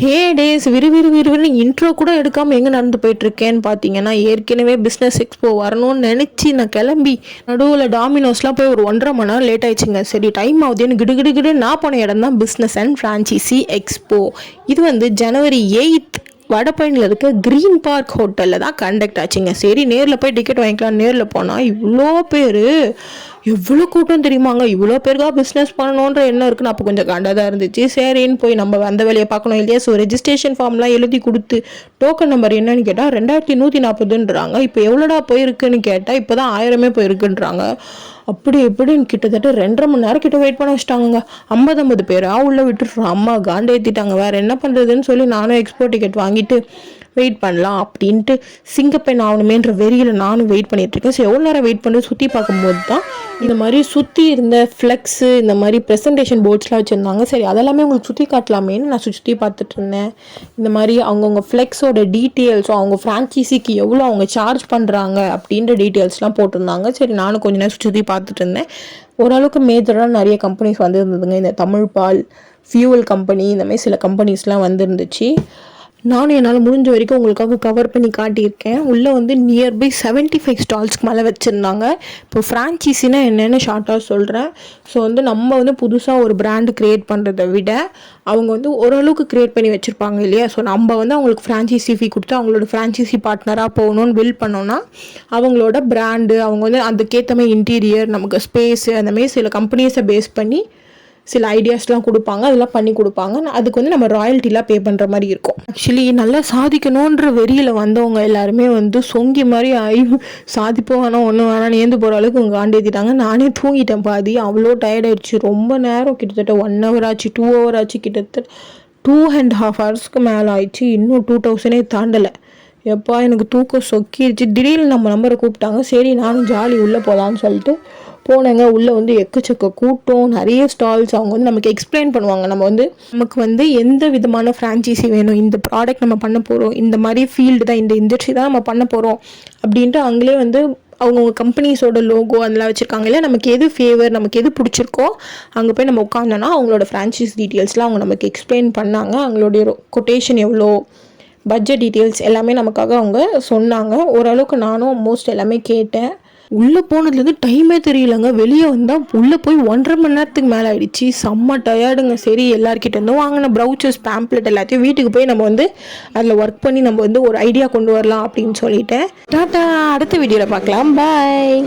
ஹே days விறுவிறுன்னு intro கூட எடுக்காமல் எங்கே நடந்து போயிட்டுருக்கேன்னு பார்த்தீங்கன்னா, ஏற்கனவே பிஸ்னஸ் எக்ஸ்போ வரணும்னு நினச்சி நான் கிளம்பி நடுவில் டாமினோஸ்லாம் போய் ஒரு 1.5 மணி நேரம் லேட் ஆயிடுச்சுங்க. சரி டைம் ஆகுதுன்னு கிடு நான் போன இடம் தான் பிஸ்னஸ் அண்ட் ஃப்ரான்ச்சைசி எக்ஸ்போ. இது வந்து ஜனவரி 8 வடபழனியில் இருக்க க்ரீன் பார்க் ஹோட்டலில் தான் கண்டக்ட் ஆச்சுங்க. சரி நேரில் போய் டிக்கெட் வாங்கிக்கலாம். நேரில் போனால் இவ்வளோ பேர், எவ்வளோ கூட்டம் தெரியுமாங்க. இவ்வளோ பேருக்காக பிஸ்னஸ் பண்ணணுன்ற எண்ணம் இருக்குன்னு அப்போ கொஞ்சம் காண்டாக தான் இருந்துச்சு. சரின்னு போய் நம்ம அந்த வேலையை பார்க்கணும் இல்லையா. ஸோ ரெஜிஸ்ட்ரேஷன் ஃபார்ம்லாம் எழுதி கொடுத்து டோக்கன் நம்பர் என்னன்னு கேட்டால் 2140ன்றாங்க. இப்போ எவ்வளோடா போயிருக்குன்னு கேட்டால் இப்போ தான் 1000 போயிருக்குன்றாங்க. அப்படி எப்படின்னு கிட்டத்தட்ட 2.5 மணி நேரம் கிட்ட வெயிட் பண்ண வச்சிட்டாங்க. 50 பேராக உள்ளே விட்டுடுறோம். அம்மா காண்டை ஏற்றிட்டாங்க. வேறு என்ன பண்ணுறதுன்னு சொல்லி நானும் எக்ஸ்போ டிக்கெட் வாங்கிட்டு வெயிட் பண்ணலாம் அப்படின்ட்டு சிங்கப்பெண் ஆகணுமேன்ற வெறியில் நானும் வெயிட் பண்ணிகிட்ருக்கேன். ஸோ எவ்வளோ நேரம் வெயிட் பண்ணி சுற்றி பார்க்கும்போது தான் இந்த மாதிரி சுற்றி இருந்த ஃப்ளெக்ஸு, இந்த மாதிரி ப்ரெசன்டேஷன் போர்ட்ஸ்லாம் வச்சுருந்தாங்க. சரி அதெல்லாமே உங்களுக்கு சுற்றி காட்டலாமேன்னு நான் சுற்றி பார்த்துட்டு இருந்தேன். இந்த மாதிரி அவங்கவுங்க ஃப்ளெக்ஸோட டீட்டெயில்ஸும் அவங்க ஃப்ரான்ச்சைசிக்கு எவ்வளோ அவங்க சார்ஜ் பண்ணுறாங்க அப்படின்ற டீட்டெயில்ஸ்லாம் போட்டிருந்தாங்க. சரி நானும் கொஞ்சம் நேரம் சுற்றி பார்த்துட்டு இருந்தேன். ஓரளவுக்கு மேஜராக நிறைய கம்பெனிஸ் வந்துருந்ததுங்க. இந்த தமிழ்பால், ஃபியூவல் கம்பெனி, இந்த மாதிரி சில கம்பெனிஸ்லாம் வந்துருந்துச்சு. நானும் என்னால் முடிஞ்ச வரைக்கும் உங்களுக்காக கவர் பண்ணி காட்டியிருக்கேன். உள்ளே வந்து நியர்பை 75 ஸ்டால்ஸ்க்கு மேலே வச்சுருந்தாங்க. இப்போ ஃப்ரான்ச்சைஸினா என்னென்னு ஷார்ட்டாக சொல்கிறேன். ஸோ வந்து நம்ம வந்து புதுசாக ஒரு பிராண்டு க்ரியேட் பண்ணுறதை விட அவங்க வந்து ஓரளவுக்கு க்ரியேட் பண்ணி வச்சுருப்பாங்க இல்லையா. ஸோ நம்ம வந்து அவங்களுக்கு ஃப்ரான்ச்சைசி ஃபீ கொடுத்து அவங்களோட ஃப்ரான்ச்சைசி பார்ட்னராக போகணுன்னு பில்ட் பண்ணோன்னா அவங்களோட பிராண்டு, அவங்க வந்து அதுக்கேற்ற மாதிரி இன்டீரியர், நமக்கு ஸ்பேஸு, அந்தமாரி சில கம்பெனிஸை பேஸ் பண்ணி சில ஐடியாஸ்லாம் கொடுப்பாங்க. அதெல்லாம் பண்ணி கொடுப்பாங்க. அதுக்கு வந்து நம்ம ராயல்ட்டிலாம் பே பண்ணுற மாதிரி இருக்கும். ஆக்சுவலி நல்லா சாதிக்கணுன்ற வெறியில் வந்தவங்க எல்லாருமே வந்து சொங்கி மாதிரி சாதிப்போம் வேணாம் ஒன்றும் வேணாம் ஏந்து போகிற அளவுக்கு அவங்க ஆண்டேத்திட்டாங்க. நானே தூங்கிட்டேன் பாதி. அவ்வளோ டயர்ட் ஆகிடுச்சு. ரொம்ப நேரம் கிட்டத்தட்ட 1 hour ஆச்சு, 2 hour ஆச்சு, கிட்டத்தட்ட 2.5 hours மேலே ஆயிடுச்சு. இன்னும் 2000 தாண்டலை. எப்பா எனக்கு தூக்கம் சொக்கிடுச்சு. திடீர்னு நம்ம நம்பரை கூப்பிட்டாங்க. சரி நானும் ஜாலி உள்ளே போகலான்னு சொல்லிட்டு போனேங்க. உள்ளே வந்து எக்கச்சக்க கூட்டம், நிறைய ஸ்டால்ஸ். அவங்க வந்து நமக்கு எக்ஸ்பிளைன் பண்ணுவாங்க. நமக்கு வந்து எந்த விதமான ஃப்ரான்ச்சைசி வேணும், இந்த ப்ராடக்ட் நம்ம பண்ண போகிறோம், இந்த மாதிரி ஃபீல்டு தான், இந்த இண்டஸ்ட்ரி தான் நம்ம பண்ண போகிறோம் அப்படின்ட்டு அவங்களே வந்து அவங்கவுங்க கம்பெனிஸோட லோகோ அதெல்லாம் வச்சுருக்காங்க. இல்லை நமக்கு எது ஃபேவர், நமக்கு எது பிடிச்சிருக்கோ அங்கே போய் நம்ம உட்காந்தோன்னா அவங்களோட ஃப்ரான்ச்சைஸ் டீட்டெயில்ஸ்லாம் அவங்க நமக்கு எக்ஸ்பிளைன் பண்ணாங்க. அவங்களுடைய கொட்டேஷன் எவ்வளோ, பட்ஜெட் டீட்டெயில்ஸ் எல்லாமே நமக்காக அவங்க சொன்னாங்க. ஓரளவுக்கு நானும் மோஸ்ட் எல்லாமே கேட்டேன். உள்ளே போனதுலேருந்து டைமே தெரியலங்க. வெளியே வந்தால் உள்ளே போய் 1.5 மணி நேரத்துக்கு மேலே ஆகிடுச்சு. செம்ம டயர்டுங்க. சரி எல்லாருக்கிட்ட இருந்தும் வாங்கின ப்ரௌச்சர்ஸ், பேம்ப்ளெட் எல்லாத்தையும் வீட்டுக்கு போய் நம்ம வந்து அதில் ஒர்க் பண்ணி நம்ம வந்து ஒரு ஐடியா கொண்டு வரலாம் அப்படின்னு சொல்லிட்டேன். டாட்டா, அடுத்த வீடியோவில் பார்க்கலாம். பாய்.